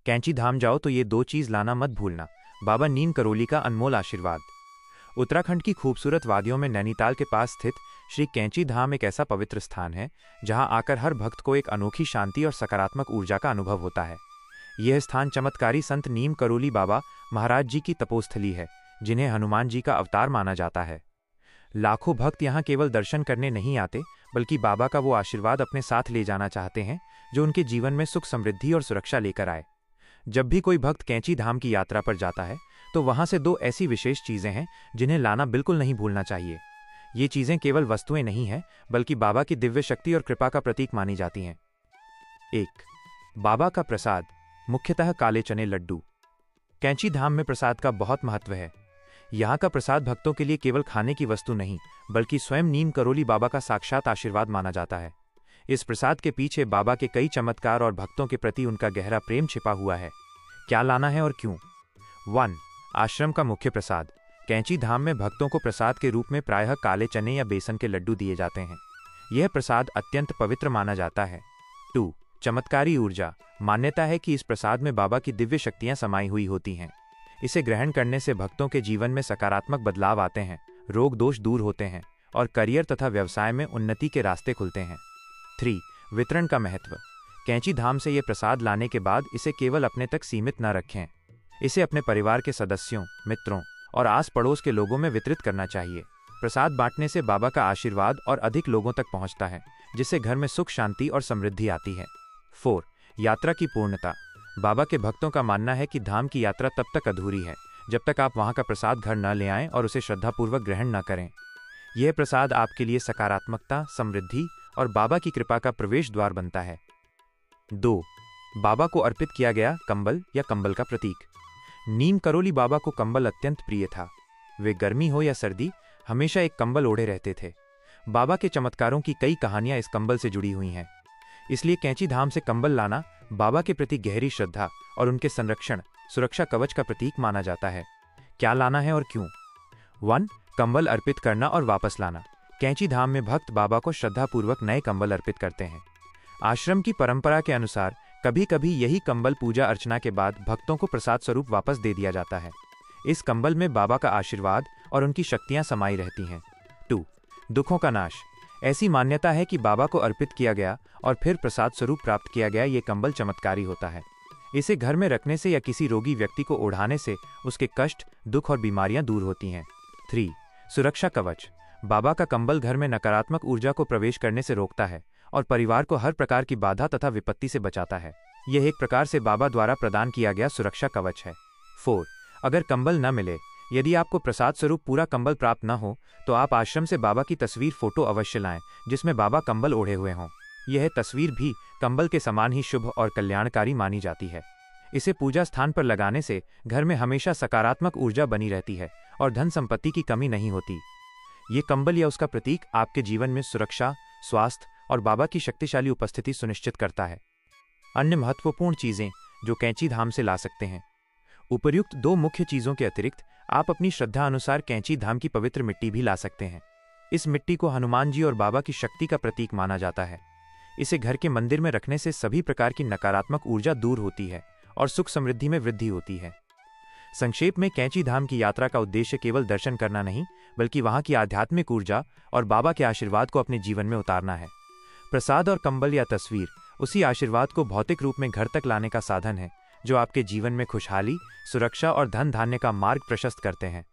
कैंची धाम जाओ तो ये दो चीज लाना मत भूलना। बाबा नीम करोली का अनमोल आशीर्वाद। उत्तराखंड की खूबसूरत वादियों में नैनीताल के पास स्थित श्री कैंची धाम एक ऐसा पवित्र स्थान है जहां आकर हर भक्त को एक अनोखी शांति और सकारात्मक ऊर्जा का अनुभव होता है। यह स्थान चमत्कारी संत नीम करोली बाबा महाराज जी की तपोस्थली है, जिन्हें हनुमान जी का अवतार माना जाता है। लाखों भक्त यहाँ केवल दर्शन करने नहीं आते, बल्कि बाबा का वो आशीर्वाद अपने साथ ले जाना चाहते हैं जो उनके जीवन में सुख, समृद्धि और सुरक्षा लेकर आए। जब भी कोई भक्त कैंची धाम की यात्रा पर जाता है तो वहां से दो ऐसी विशेष चीजें हैं जिन्हें लाना बिल्कुल नहीं भूलना चाहिए। ये चीजें केवल वस्तुएं नहीं हैं, बल्कि बाबा की दिव्य शक्ति और कृपा का प्रतीक मानी जाती हैं। 1. बाबा का प्रसाद, मुख्यतः काले चने लड्डू। कैंची धाम में प्रसाद का बहुत महत्व है। यहाँ का प्रसाद भक्तों के लिए केवल खाने की वस्तु नहीं, बल्कि स्वयं नीम करोली बाबा का साक्षात आशीर्वाद माना जाता है। इस प्रसाद के पीछे बाबा के कई चमत्कार और भक्तों के प्रति उनका गहरा प्रेम छिपा हुआ है। क्या लाना है और क्यों? 1. आश्रम का मुख्य प्रसाद। कैंची धाम में भक्तों को प्रसाद के रूप में प्रायः काले चने या बेसन के लड्डू दिए जाते हैं। यह प्रसाद अत्यंत पवित्र माना जाता है। 2. चमत्कारी ऊर्जा। मान्यता है कि इस प्रसाद में बाबा की दिव्य शक्तियां समाई हुई होती हैं। इसे ग्रहण करने से भक्तों के जीवन में सकारात्मक बदलाव आते हैं, रोग दोष दूर होते हैं और करियर तथा व्यवसाय में उन्नति के रास्ते खुलते हैं। 3. वितरण का महत्व। कैंची धाम से ये प्रसाद लाने के बाद इसे केवल अपने तक सीमित न रखें। इसे अपने परिवार के सदस्यों, मित्रों और आस पड़ोस के लोगों में वितरित करना चाहिए। प्रसाद बांटने से बाबा का आशीर्वाद और अधिक लोगों तक पहुंचता है, जिससे घर में सुख, शांति और समृद्धि आती है। 4. यात्रा की पूर्णता। बाबा के भक्तों का मानना है कि धाम की यात्रा तब तक अधूरी है जब तक आप वहां का प्रसाद घर न ले आएं और उसे श्रद्धापूर्वक ग्रहण न करें। यह प्रसाद आपके लिए सकारात्मकता, समृद्धि और बाबा की कृपा का प्रवेश द्वार बनता है। 2. बाबा को अर्पित किया गया कंबल या कंबल का प्रतीक। नीम करोली बाबा को कंबल अत्यंत प्रिय था। वे गर्मी हो या सर्दी हमेशा एक कंबल ओढ़े रहते थे। बाबा के चमत्कारों की कई कहानियां इस कंबल से जुड़ी हुई हैं। इसलिए कैंची धाम से कंबल लाना बाबा के प्रति गहरी श्रद्धा और उनके संरक्षण, सुरक्षा कवच का प्रतीक माना जाता है। क्या लाना है और क्यों? 1. कंबल अर्पित करना और वापस लाना। कैंची धाम में भक्त बाबा को श्रद्धापूर्वक नए कंबल अर्पित करते हैं। आश्रम की परंपरा के अनुसार कभी कभी यही कंबल पूजा अर्चना के बाद भक्तों को प्रसाद स्वरूप वापस दे दिया जाता है। इस कंबल में बाबा का आशीर्वाद और उनकी शक्तियां समाई रहती हैं। 2. दुखों का नाश। ऐसी मान्यता है कि बाबा को अर्पित किया गया और फिर प्रसाद स्वरूप प्राप्त किया गया ये कंबल चमत्कारी होता है। इसे घर में रखने से या किसी रोगी व्यक्ति को ओढ़ाने से उसके कष्ट, दुख और बीमारियां दूर होती हैं। 3. सुरक्षा कवच। बाबा का कंबल घर में नकारात्मक ऊर्जा को प्रवेश करने से रोकता है और परिवार को हर प्रकार की बाधा तथा विपत्ति से बचाता है। यह एक प्रकार से बाबा द्वारा प्रदान किया गया सुरक्षा कवच है। 4. अगर कंबल न मिले, यदि आपको प्रसाद स्वरूप पूरा कंबल प्राप्त न हो, तो आप आश्रम से बाबा की तस्वीर फोटो अवश्य लाएं जिसमें बाबा कंबल ओढ़े हुए हों। यह तस्वीर भी कंबल के समान ही शुभ और कल्याणकारी मानी जाती है। इसे पूजा स्थान पर लगाने से घर में हमेशा सकारात्मक ऊर्जा बनी रहती है और धन संपत्ति की कमी नहीं होती। ये कंबल या उसका प्रतीक आपके जीवन में सुरक्षा, स्वास्थ्य और बाबा की शक्तिशाली उपस्थिति सुनिश्चित करता है। अन्य महत्वपूर्ण चीजें जो कैंची धाम से ला सकते हैं। उपर्युक्त दो मुख्य चीजों के अतिरिक्त आप अपनी श्रद्धा अनुसार कैंची धाम की पवित्र मिट्टी भी ला सकते हैं। इस मिट्टी को हनुमान जी और बाबा की शक्ति का प्रतीक माना जाता है। इसे घर के मंदिर में रखने से सभी प्रकार की नकारात्मक ऊर्जा दूर होती है और सुख समृद्धि में वृद्धि होती है। संक्षेप में, कैंची धाम की यात्रा का उद्देश्य केवल दर्शन करना नहीं, बल्कि वहां की आध्यात्मिक ऊर्जा और बाबा के आशीर्वाद को अपने जीवन में उतारना है। प्रसाद और कंबल या तस्वीर उसी आशीर्वाद को भौतिक रूप में घर तक लाने का साधन है, जो आपके जीवन में खुशहाली, सुरक्षा और धन धान्य का मार्ग प्रशस्त करते हैं।